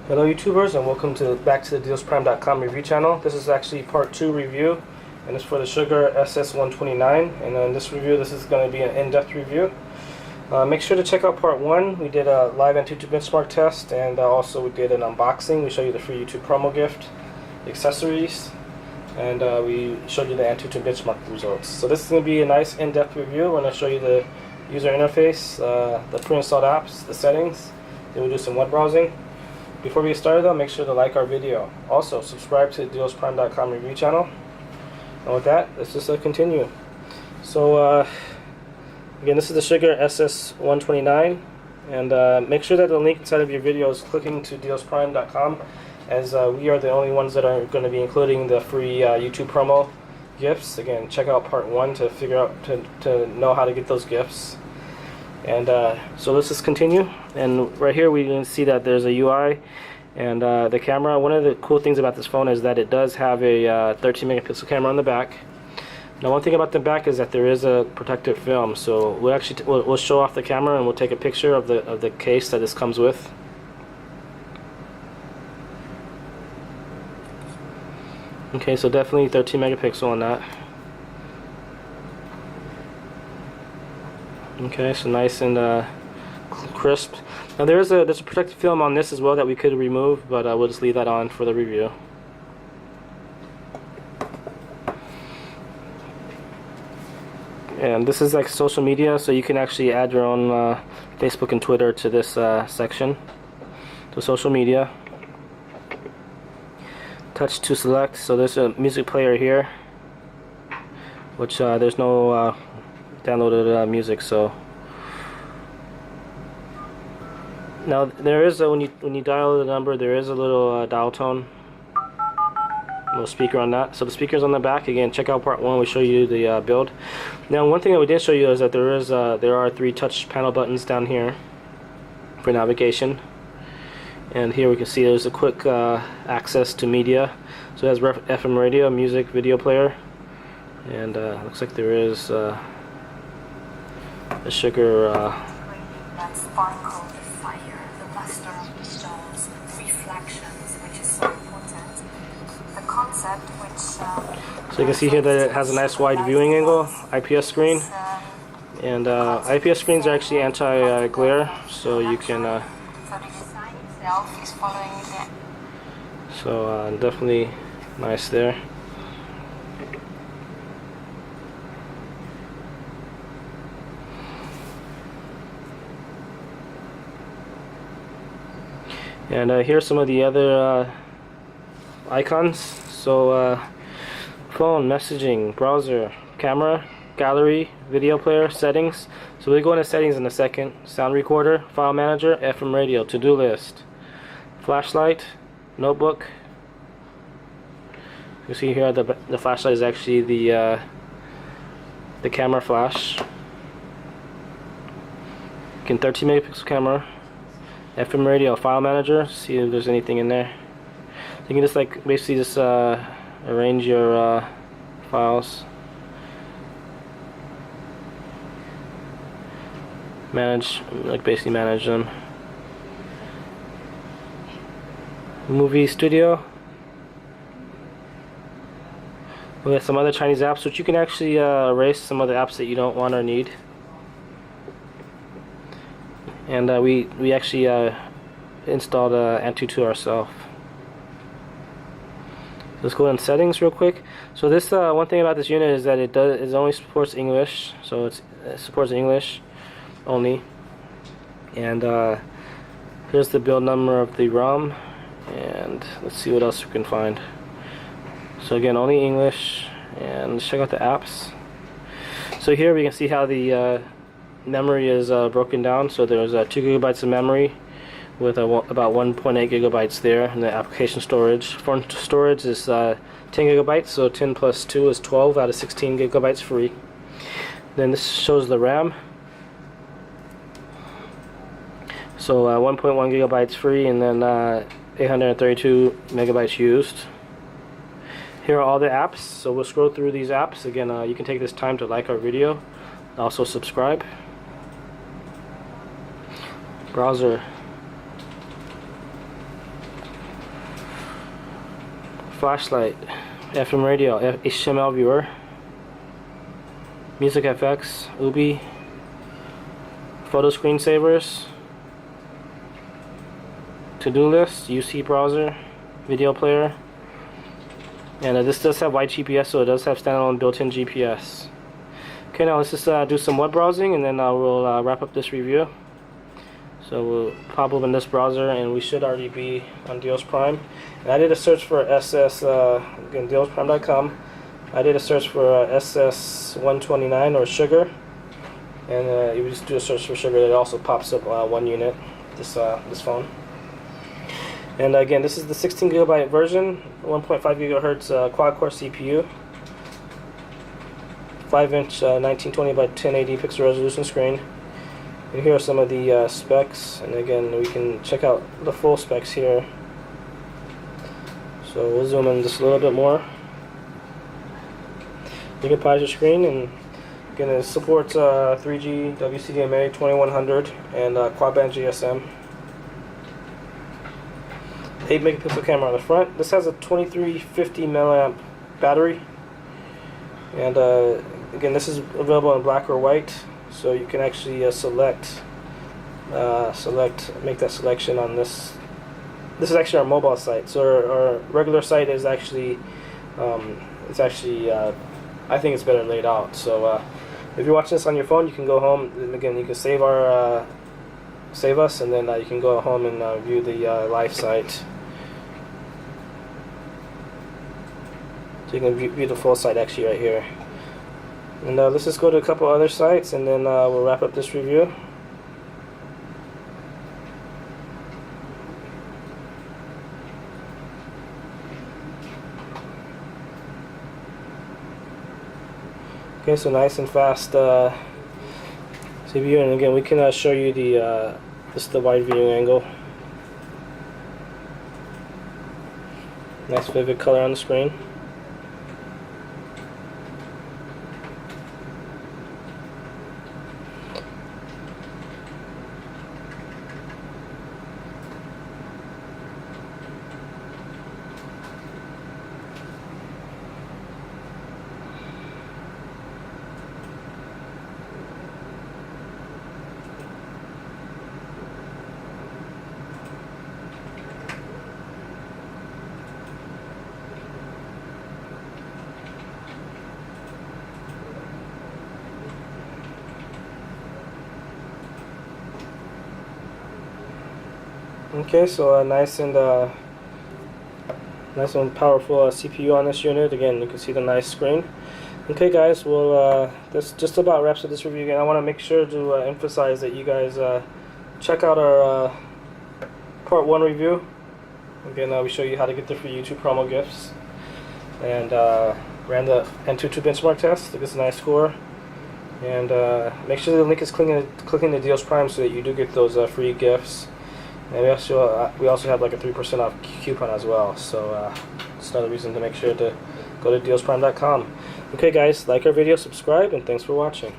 Hello YouTubers, and welcome back to the DealsPrime.com review channel. This is actually part 2 review, and it's for the Sugar SS129. And in this review, this is going to be an in-depth review. Make sure to check out part 1. We did a live Antutu benchmark test, and also we did an unboxing. We showed you the free YouTube promo gift, accessories, and we showed you the Antutu benchmark results. So this is going to be a nice in-depth review. We're going to show you the user interface, the pre-installed apps, the settings. Then we'll do some web browsing. Before we get started though, make sure to like our video. Also, subscribe to the DealsPrime.com review channel. And with that, let's just continue. So, again, this is the Sugar SS129. And make sure that the link inside of your video is clicking to DealsPrime.com, as we are the only ones that are going to be including the free YouTube promo gifts. Again, check out part 1 to figure out, to know how to get those gifts. And so let's just continue. And right here we can see that there's a UI and the camera. One of the cool things about this phone is that it does have a 13 megapixel camera on the back. Now, one thing about the back is that there is a protective film, so we'll actually we'll show off the camera and we'll take a picture of the case that this comes with. Okay, so definitely 13 megapixel on that. Okay, so nice and crisp. Now there's a protective film on this as well that we could remove, but we'll just leave that on for the review. And this is like social media, so you can actually add your own Facebook and Twitter to this section. So social media. Touch to select. So there's a music player here, which there's no downloaded music. So now there is when you dial the number, there is a little dial tone, a little speaker on that. So the speaker's on the back. Again, check out part 1. We show you the build. Now, one thing that we didn't show you is that there are 3 touch panel buttons down here for navigation. And here we can see there's a quick access to media. So it has FM radio, music, video player, and looks like there is a Sugar that sparkle the fire, the luster of the stones, reflections, which is so important. The concept which so you can see here that it has a nice wide viewing angle, IPS screen, and IPS screens are actually anti-glare, so you can so the design itself is following the so definitely nice there. And here's some of the other icons. So phone, messaging, browser, camera, gallery, video player, settings. So we'll go into settings in a second. Sound recorder, file manager, FM radio, to-do list, flashlight, notebook. You see here the flashlight is actually the camera flash. Again, 13 megapixel camera. FM radio, file manager, see if there's anything in there. You can just basically just arrange your files, basically manage them. Movie studio. We have some other Chinese apps, which you can actually erase some of the apps that you don't want or need. And we actually installed Antutu ourselves. Let's go in settings real quick. So this one thing about this unit is that it only supports English, so it supports English only. And here's the build number of the ROM, and let's see what else we can find. So again, only English, and let's check out the apps. So here we can see how the memory is broken down. So there's 2 gigabytes of memory with about 1.8 gigabytes there, and the application storage. Phone storage is 10 gigabytes, so 10 plus 2 is 12 out of 16 gigabytes free. Then this shows the RAM. So 1.1 gigabytes free, and then 832 megabytes used. Here are all the apps, so we'll scroll through these apps. Again, you can take this time to like our video, also subscribe. Browser. flashlight, FM radio, HTML viewer, Music FX, Ubi, photo screensavers, to-do list, UC browser, video player, and this does have white GPS, so it does have standalone built-in GPS. Okay, now let's just do some web browsing, and then we'll wrap up this review. So we'll pop open this browser, and we should already be on Deals Prime. And I did a search for again, dealsprime.com. I did a search for SS129 or sugar, and you just do a search for sugar. It also pops up 1 unit. This phone. And again, this is the 16 gigabyte version, 1.5 gigahertz quad-core CPU, 5-inch 1920 by 1080 pixel resolution screen. And here are some of the specs. And again, we can check out the full specs here. So we'll zoom in just a little bit more. You can pause your screen, and again, it supports 3G, WCDMA 2100, and quad-band GSM. 8 megapixel camera on the front. This has a 2350 milliamp battery, and again, this is available in black or white, so you can actually make that selection on this. This is actually our mobile site. So our regular site is actually I think it's better laid out. So if you're watching this on your phone, you can go home, and again, you can save us, and then you can go home and view the live site. So you can view the full site actually right here. And let's just go to a couple other sites, and then we'll wrap up this review. Okay, so nice and fast CPU, and again, we can show you this is the wide viewing angle. Nice vivid color on the screen. Okay, so a nice and powerful CPU on this unit. Again, you can see the nice screen. Okay, guys, well, this just about wraps up this review. Again, I want to make sure to emphasize that you guys check out our part 1 review. Again, we show you how to get the free YouTube promo gifts, and ran the Antutu benchmark test to get a nice score. And make sure the link is clicking the Deals Prime so that you do get those free gifts. And we also have like a 3% off coupon as well. So it's another reason to make sure to go to dealsprime.com. Okay, guys, like our video, subscribe, and thanks for watching.